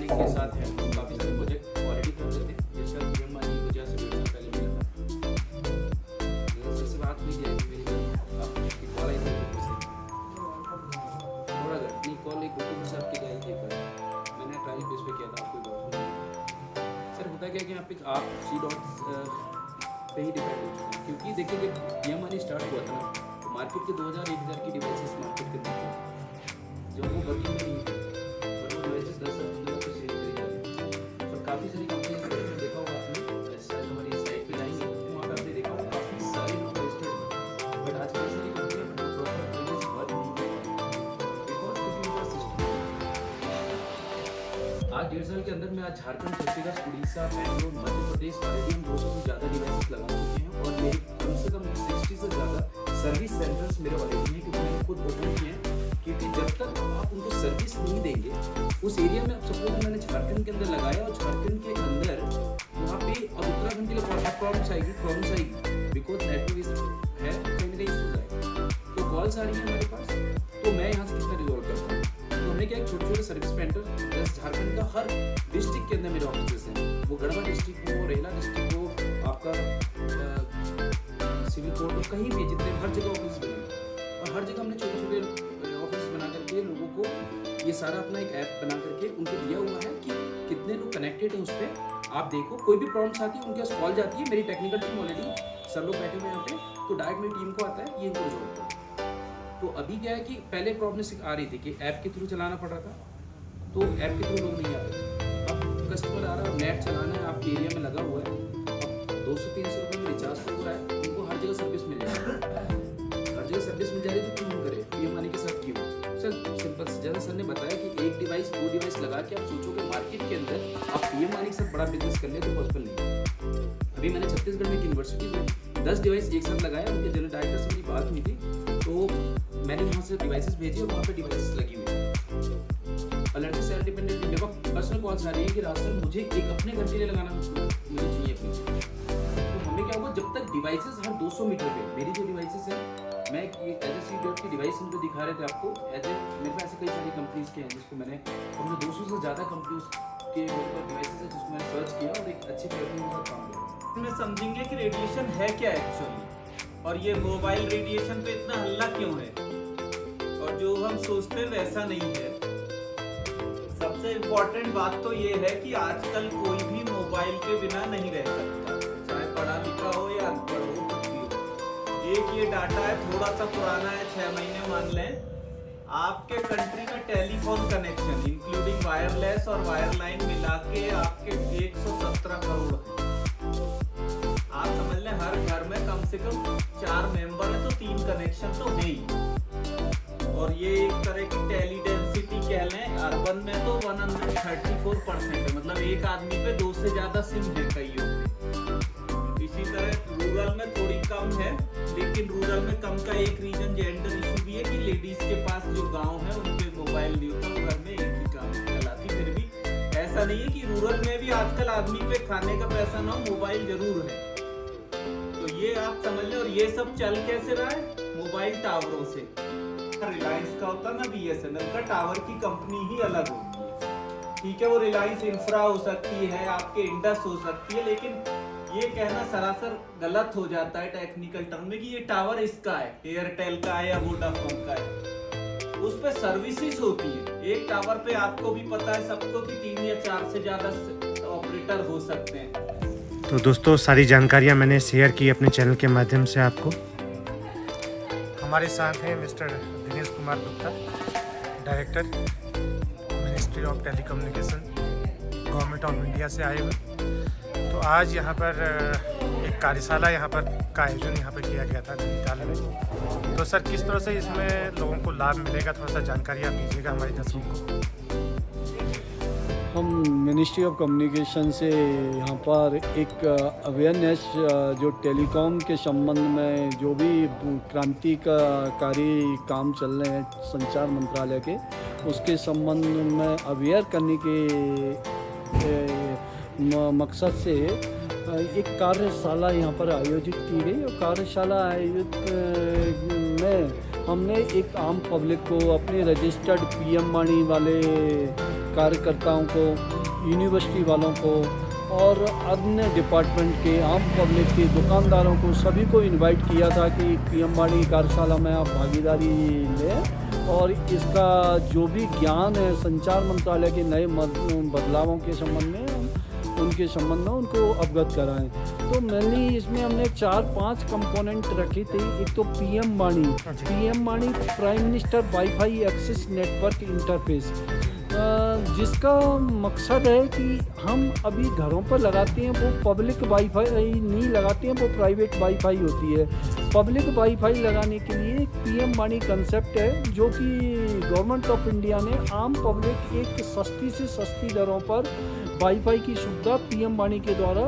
के साथ है, काफ़ी सारे प्रोजेक्ट ऑलरेडी कर रहे थे, जिसका पीएम वाणी वजह से 1.5 साल पहले मिला था। सर से बात हुई है कि मेरी आपकी कॉल आई थी थोड़ा नहीं कॉल एक गुड्डू साहब की आई थी, पर मैंने ट्रायल बेस पे किया था, आपको बात नहीं। सर होता क्या कि यहाँ पे आप C.पे ही डिपेंड हो चुके हैं, क्योंकि देखिए जब पीएम वाणी स्टार्ट हुआ था ना, तो मार्केट के 2000-1000 की डिवाइसेस मार्केट के अंदर थे, जो वो वर्किंग में नहीं थे, और वो डिवाइसेस 10,000 काफ़ी सारी कंपनीज में देखा होगा आपने, शायद हमारी साइट पे जाएंगे तो वहाँ पे आपने देखा होगा काफ़ी सारे लोग रजिस्टर्ड हैं, बट आज कई सारी कंपनियाँ प्रॉपर तरीके से वर्क नहीं कर पाई बिकॉज क्योंकि उनका सिस्टम आज 1.5 साल के अंदर में आज झारखंड, छत्तीसगढ़, उड़ीसा, बैंगलोर, मध्य प्रदेश ऑलरेडी हम 200 से ज़्यादा डिवाइसेस लगा चुके हैं, और मेरे कम से कम 60 से ज़्यादा सर्विस सेंटर्स मेरे ऑलरेडी हैं, क्योंकि मैंने खुद ओपन किए हैं, क्योंकि जब तक आप उनको सर्विस नहीं देंगे उस एरिया में, अब सपोज मैंने झारखंड के अंदर लगाया और झारखंड के अंदर वहाँ पे अब उत्तराखंड के लिए प्रॉब्लम्स आएगी बिकॉज नेटवर्क है, कहीं ना कहीं इशूज आएगा, तो कॉल्स आ रही हैं हमारे पास, तो मैं यहाँ से कितना रिजॉल्व करता हूँ। तो हमने क्या छोटे छोटे सर्विस सेंटर प्लस झारखंड का हर डिस्ट्रिक्ट के अंदर मेरे ऑफिस हैं, वो गढ़वा डिस्ट्रिक्ट हो, रेला डिस्ट्रिक्ट हो, आपका सिविल कोर्ट हो, कहीं भी जितने हर जगह ऑफिस बने, और हर जगह हमने छोटे छोटे ऑफिस बना करके लोगों को ये सारा अपना एक ऐप बना करके उनको दिया हुआ है कि कितने लोग कनेक्टेड हैं उस पर। आप देखो कोई भी प्रॉब्लम्स आती है उनके पास कॉल जाती है, मेरी टेक्निकल टीम ऑलरेडी सब लोग बैठे हुए यहाँ पे, तो डायरेक्ट मेरी टीम को आता है, ये इनको रिजॉल्व करो। तो अभी क्या है कि पहले प्रॉब्लम आ रही थी कि ऐप के थ्रू चलाना पड़ रहा था, तो ऐप के थ्रू लोग नहीं आ रहे। अब कस्टमर आ रहा है, नेट चलाना है, आपके एरिया में लगा हुआ है, अब 200-300 रुपये में रिचार्ज हो रहा है, उनको हर जगह सर्विस मिल जाएगी। हर जगह सर्विस मिल जा रही है तो क्यों करे, पीएम मनी के साथ क्यों? सर सिंपल, जैसा सर ने बताया कि एक डिवाइस 2 डिवाइस लगा के आप सोचो कि मार्केट के अंदर आप पीएम मनी के साथ बड़ा बिजनेस कर ले तो पॉसिबल नहीं है। अभी मैंने छत्तीसगढ़ में एक यूनिवर्सिटी में 10 डिवाइस एक साथ लगाया, उनके जनरल डायरेक्टर से मेरी बात हुई थी, तो मैंने वहाँ से डिवाइसेस भेजी और वहाँ पे डिवाइसेस लगी हुई है। अलर्ट से सेल्फ डिपेंडेंट मेरे पास पर्सनल कॉल्स आ रही है कि राज सर मुझे एक अपने घर के लिए लगाना मुझे चाहिए अपने। तो हमें क्या हुआ, जब तक डिवाइसेस हर 200 मीटर पे, मेरी जो डिवाइसेस है, मैं एज ए सी डॉट की डिवाइस इनको दिखा रहे थे आपको, एज ए मेरे पास ऐसे कई सारी कंपनीज के हैं जिसको हमने 200 से ज़्यादा कंपनीज के मेरे पास डिवाइसेस है जिसको मैंने सर्च किया और एक अच्छी प्लेटफॉर्म पर काम किया। में समझेंगे कि रेडिएशन है क्या एक्चुअली, और ये मोबाइल रेडिएशन पे इतना हल्ला क्यों है, और जो हम सोचते हैं वैसा नहीं है। सबसे इम्पोर्टेंट बात तो ये है कि आजकल कोई भी मोबाइल के बिना नहीं रह सकता, चाहे पढ़ा लिखा हो या अनपढ़ हो, कुछ भी हो। एक ये डाटा है, थोड़ा सा पुराना है, 6 महीने मान लें, आपके कंट्री में टेलीफोन कनेक्शन इंक्लूडिंग वायरलेस और वायरलाइन मिला के आपके 117 करोड़ है। आप समझ लें हर घर में कम से कम 4 मेंबर है तो 3 कनेक्शन तो है ही। और ये एक तरह की टेली डेंसिटी कह लें, अर्बन में तो 134% है, मतलब एक आदमी पे 2 से ज्यादा सिम है कईयों पे। इसी तरह रूरल में थोड़ी कम है, लेकिन रूरल में कम का एक रीजन जेंडर इशू भी है कि लेडीज के पास जो गांव है उनके मोबाइल नहीं होता, घर में एक ही काम चलाती। फिर भी ऐसा नहीं है कि रूरल में भी आजकल आदमी पे खाने का पैसा ना हो, मोबाइल जरूर है। तो ये आप समझ लें, और ये सब चल कैसे रहा है, मोबाइल टावरों से। रिलायंस का होता ना, BSNL का टावर की कंपनी ही अलग होती है, ठीक है, वो रिलायंस इंफ्रा हो सकती है, आपके इंडस हो सकती है, लेकिन ये कहना सरासर गलत हो जाता है टेक्निकल टर्म में कि ये टावर इसका है, एयरटेल का है या वोडाफोन का है। उस पे सर्विसेज होती है। एक टावर पे आपको भी पता है सबको कि 3 या 4 से ज्यादा ऑपरेटर हो सकते हैं। तो दोस्तों सारी जानकारियाँ मैंने शेयर की अपने चैनल के माध्यम से आपको। हमारे साथ हैं mister Dinesh Kumar Gupta, director ministry of telecommunication, government of India से आए हुए। तो आज यहाँ पर एक कार्यशाला यहाँ पर का आयोजन यहाँ पर किया गया था नैनीताल में। तो सर किस तरह से इसमें लोगों को लाभ मिलेगा, थोड़ा सा जानकारी आप दीजिएगा हमारे दर्शकों को। हम मिनिस्ट्री ऑफ कम्युनिकेशन से यहाँ पर एक अवेयरनेस जो टेलीकॉम के संबंध में जो भी क्रांतिकारी काम चल रहे हैं संचार मंत्रालय के, उसके संबंध में अवेयर करने के मकसद से एक कार्यशाला यहाँ पर आयोजित की गई। और कार्यशाला आयोजित में हमने एक आम पब्लिक को, अपने रजिस्टर्ड पीएम वाणी वाले कार्यकर्ताओं को, यूनिवर्सिटी वालों को और अन्य डिपार्टमेंट के आम पब्लिक के दुकानदारों को, सभी को इनवाइट किया था कि पीएम वाणी कार्यशाला में आप भागीदारी लें और इसका जो भी ज्ञान है संचार मंत्रालय के नए बदलावों के संबंध में, उनके संबंध में उनको अवगत कराएं। तो मेनली इसमें हमने 4-5 कंपोनेंट रखी थी। एक तो पीएम वाणी, पीएम वाणी prime minister wifi access network interface, जिसका मकसद है कि हम अभी घरों पर लगाते हैं वो पब्लिक वाईफाई नहीं लगाते हैं, वो प्राइवेट वाईफाई होती है। पब्लिक वाईफाई लगाने के लिए एक पीएम वाणी कंसेप्ट है जो कि गवर्नमेंट ऑफ इंडिया ने आम पब्लिक एक सस्ती से सस्ती दरों पर वाईफाई की सुविधा पीएम वाणी के द्वारा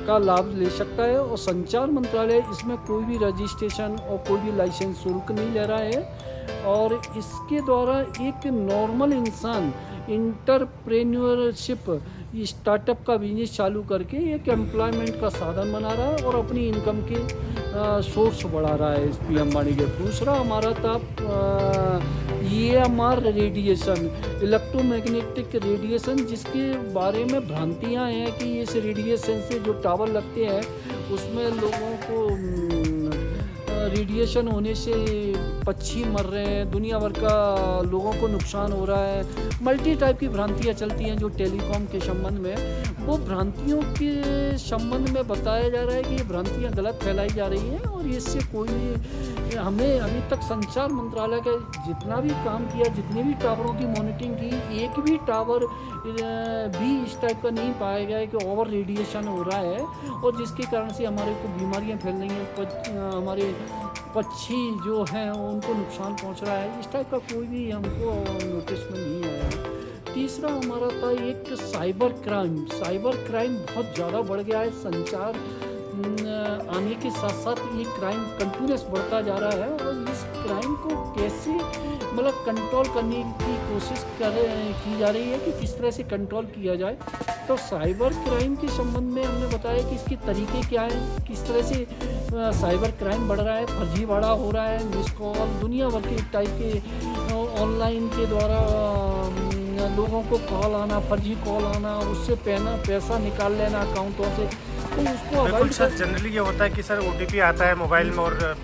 का लाभ ले सकता है। और संचार मंत्रालय इसमें कोई भी रजिस्ट्रेशन और कोई भी लाइसेंस शुल्क नहीं ले रहा है। और इसके द्वारा एक नॉर्मल इंसान इंटरप्रेन्योरशिप स्टार्टअप का बिजनेस चालू करके एक एम्प्लॉयमेंट का साधन बना रहा है और अपनी इनकम के सोर्स बढ़ा रहा है इस पीएम वाणी के। दूसरा हमारा था EMR रेडिएशन, इलेक्ट्रोमैग्नेटिक रेडिएशन, जिसके बारे में भ्रांतियां हैं कि इस रेडिएशन से जो टावर लगते हैं उसमें लोगों को रेडिएशन होने से पक्षी मर रहे हैं, दुनिया भर का लोगों को नुकसान हो रहा है। मल्टी टाइप की भ्रांतियाँ चलती हैं जो टेलीकॉम के संबंध में, वो भ्रांतियों के संबंध में बताया जा रहा है कि ये भ्रांतियाँ गलत फैलाई जा रही हैं और इससे कोई हमें अभी तक संचार मंत्रालय का जितना भी काम किया, जितने भी टावरों की मॉनिटरिंग की, एक भी टावर भी इस टाइप का नहीं पाया गया है कि ओवर रेडिएशन हो रहा है और जिसके कारण से हमारे को बीमारियां फैल रही हैं, हमारे पक्षी जो हैं उनको नुकसान पहुंच रहा है। इस टाइप का कोई भी हमको नोटिस में नहीं आया। तीसरा हमारा था एक साइबर क्राइम बहुत ज़्यादा बढ़ गया है। संचार आने के साथ साथ ये क्राइम कंटिन्यूस बढ़ता जा रहा है और इस क्राइम को कैसे मतलब कंट्रोल करने की कोशिश की जा रही है कि किस तरह से कंट्रोल किया जाए। तो साइबर क्राइम के संबंध में हमने बताया कि इसके तरीके क्या हैं, किस तरह से साइबर क्राइम बढ़ रहा है, फर्जीवाड़ा हो रहा है, मिस कॉल, दुनिया भर के टाइप के ऑनलाइन के द्वारा लोगों को कॉल आना, फर्जी कॉल आना, उससे पैसा निकाल लेना अकाउंटों से, तो उसको बिल्कुल सर। जनरली ये होता है कि सर OTP आता है मोबाइल में और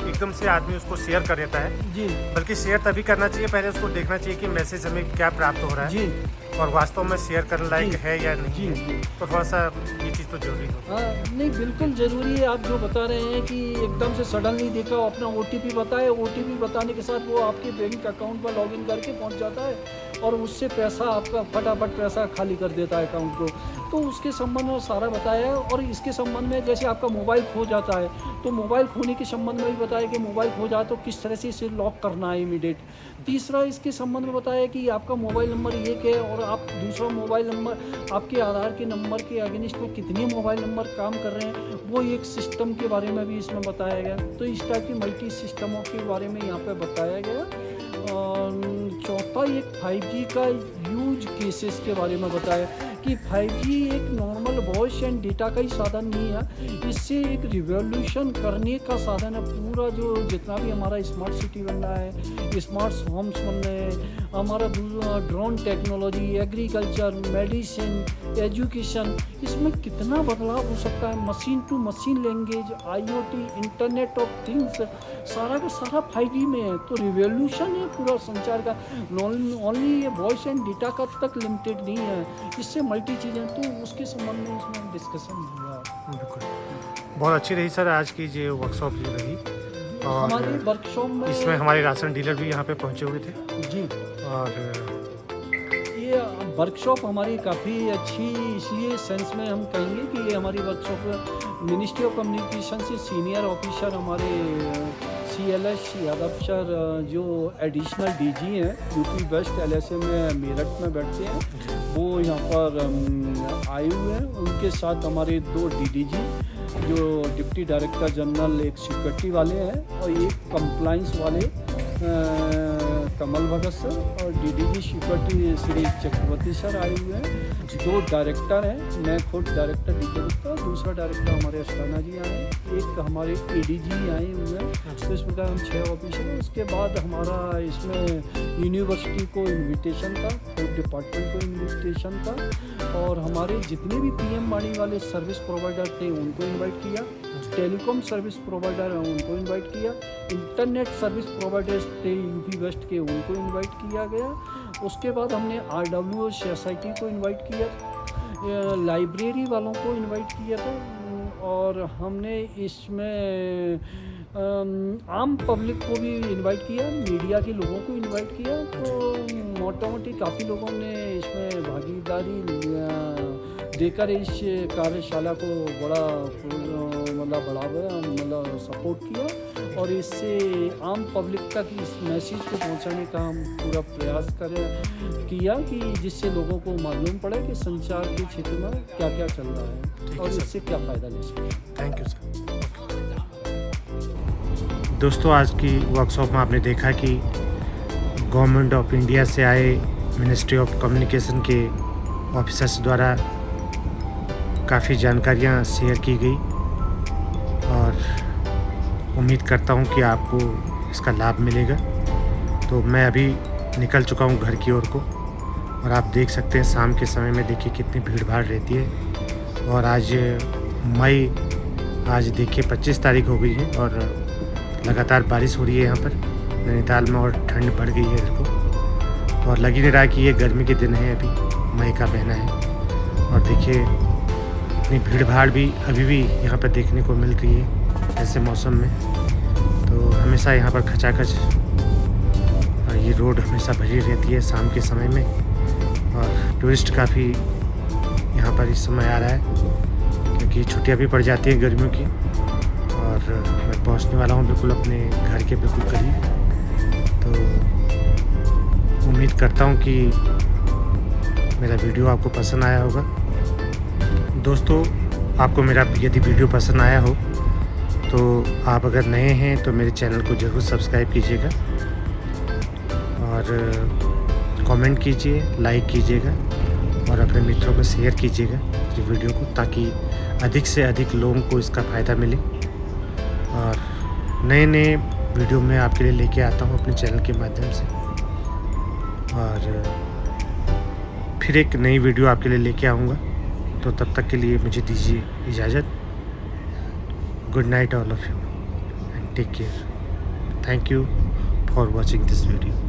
एकदम से आदमी उसको शेयर कर देता है जी, बल्कि शेयर तभी करना चाहिए, पहले उसको देखना चाहिए कि मैसेज हमें क्या प्राप्त हो रहा है जी, और वास्तव में शेयर करने लायक जी, है या नहीं जी, है। जी। तो थोड़ा सा ये चीज़ तो जरूरी हो। हाँ, नहीं बिल्कुल ज़रूरी है। आप जो बता रहे हैं कि एकदम से सडनली देखा, अपना OTP बताए, OTP बताने के साथ वो आपके बैंक अकाउंट पर लॉगिन करके पहुंच जाता है और उससे पैसा आपका फटाफट पैसा खाली कर देता है अकाउंट को। तो उसके संबंध में सारा बताया है। और इसके संबंध में जैसे आपका मोबाइल खो जाता है तो मोबाइल खोने के संबंध में भी बताया कि मोबाइल खो जाए तो किस तरह से इसे लॉक करना है इमीडिएट। तीसरा इसके संबंध में बताया कि आपका मोबाइल नंबर एक है और आप दूसरा मोबाइल नंबर, आपके आधार के नंबर के अगेंस्ट में कितने मोबाइल नंबर काम कर रहे हैं, वो एक सिस्टम के बारे में भी इसमें बताया गया। तो इस टाइप की मल्टी सिस्टमों के बारे में यहाँ पर बताया गया। चौथा एक 5G का यूज केसेस के बारे में बताया कि 5G एक नॉर्मल वॉइस एंड डेटा का ही साधन नहीं है, इससे एक रिवॉल्यूशन करने का साधन है। पूरा जो जितना भी हमारा स्मार्ट सिटी बन रहा है, स्मार्ट होम्स बन रहे हैं, हमारा drone technology, agriculture, medicine, education, इसमें कितना बदलाव हो सकता है। Machine to machine language, IoT, internet of things, सारा का सारा 5G में है। तो रिवॉल्यूशन है पूरा संचार का, ओनली ये वॉइस एंड डेटा का तक लिमिटेड नहीं है, इससे मल्टी चीज़ें। तो उसके संबंध में इसमें डिस्कशन हुआ। बिल्कुल, बहुत अच्छी रही सर आज की जो वर्कशॉप रही। और हमारे वर्कशॉप में इसमें हमारे राशन डीलर भी यहाँ पे पहुँचे हुए थे जी, और ये वर्कशॉप हमारी काफ़ी अच्छी इसलिए सेंस में हम कहेंगे कि ये हमारी वर्कशॉप मिनिस्ट्री ऑफ कम्युनिकेशन से सीनियर ऑफिसर हमारे CLS यादव सर जो एडिशनल DG हैं UP वेस्ट LSA में मेरठ में बैठते हैं, वो यहाँ पर आए हुए हैं। उनके साथ हमारे 2 DDG जो डिप्टी डायरेक्टर जनरल, एक सिक्योरिटी वाले हैं और एक कंप्लाइंस वाले कमल भगत सर, और DDG सिक्योरिटी श्री चक्रवर्ती सर आए हुए हैं। 2 डायरेक्टर हैं, मैं खुद डायरेक्टर DK गुप्ता, दूसरा डायरेक्टर हमारे अस्थाना जी आए हैं, एक हमारे ADG आए हुए हैं। तो इस प्रकार हम 6 ऑफिसर हैं। उसके बाद हमारा इसमें यूनिवर्सिटी को इन्विटेशन था, फूड डिपार्टमेंट को इन्विटेशन था और हमारे जितने भी PM वाणी वाले सर्विस प्रोवाइडर थे उनको इन्वाइट किया, टेलीकॉम सर्विस प्रोवाइडर हैं उनको इन्वाइट किया, इंटरनेट सर्विस प्रोवाइडर्स थे UP वेस्ट के उनको इन्वाइट किया गया। उसके बाद हमने RWO सोसाइटी को इन्वाइट किया, लाइब्रेरी वालों को इन्वाइट किया था और हमने इसमें आम पब्लिक को भी इन्वाइट किया, मीडिया के लोगों को इन्वाइट किया। तो मोटामोटी काफ़ी लोगों ने इसमें भागीदारी देकर इस कार्यशाला को बड़ा मतलब बढ़ावा मतलब सपोर्ट किया और इससे आम पब्लिक तक इस मैसेज को पहुंचाने का हम पूरा प्रयास किया कि जिससे लोगों को मालूम पड़े कि संचार के क्षेत्र में क्या क्या चल रहा है और इससे क्या फ़ायदा ले सकते हैं। Thank you sir. दोस्तों आज की वर्कशॉप में आपने देखा कि गवर्नमेंट ऑफ इंडिया से आए मिनिस्ट्री ऑफ कम्युनिकेशन के ऑफिसर्स द्वारा काफ़ी जानकारियाँ शेयर की गई और उम्मीद करता हूँ कि आपको इसका लाभ मिलेगा। तो मैं अभी निकल चुका हूँ घर की ओर को और आप देख सकते हैं शाम के समय में देखिए कितनी भीड़ भाड़ रहती है। और आज देखिए 25 तारीख हो गई है और लगातार बारिश हो रही है यहाँ पर नैनीताल में और ठंड बढ़ गई है इधर को, और लग ही नहीं रहा कि ये गर्मी के दिन है, अभी मई का महीना है। और देखिए इतनी भीड़ भाड़ भी अभी भी यहाँ पर देखने को मिल रही है ऐसे मौसम में। तो हमेशा यहाँ पर खचाखच और ये रोड हमेशा भरी रहती है शाम के समय में, और टूरिस्ट काफ़ी यहाँ पर इस समय आ रहा है क्योंकि छुट्टियाँ भी पड़ जाती हैं गर्मियों की। और मैं पहुँचने वाला हूँ बिल्कुल अपने घर के बिल्कुल करीब। तो उम्मीद करता हूँ कि मेरा वीडियो आपको पसंद आया होगा। दोस्तों, आपको मेरा यदि वीडियो पसंद आया हो तो आप अगर नए हैं तो मेरे चैनल को ज़रूर सब्सक्राइब कीजिएगा और कमेंट कीजिए, लाइक कीजिएगा और अपने मित्रों को शेयर कीजिएगा ये वीडियो को, ताकि अधिक से अधिक लोगों को इसका फ़ायदा मिले। और नए नए वीडियो मैं आपके लिए लेके आता हूँ अपने चैनल के माध्यम से, और फिर एक नई वीडियो आपके लिए लेके आऊँगा। तो तब तक के लिए मुझे दीजिए इजाज़त। Good night all of you and take care. Thank you for watching this video.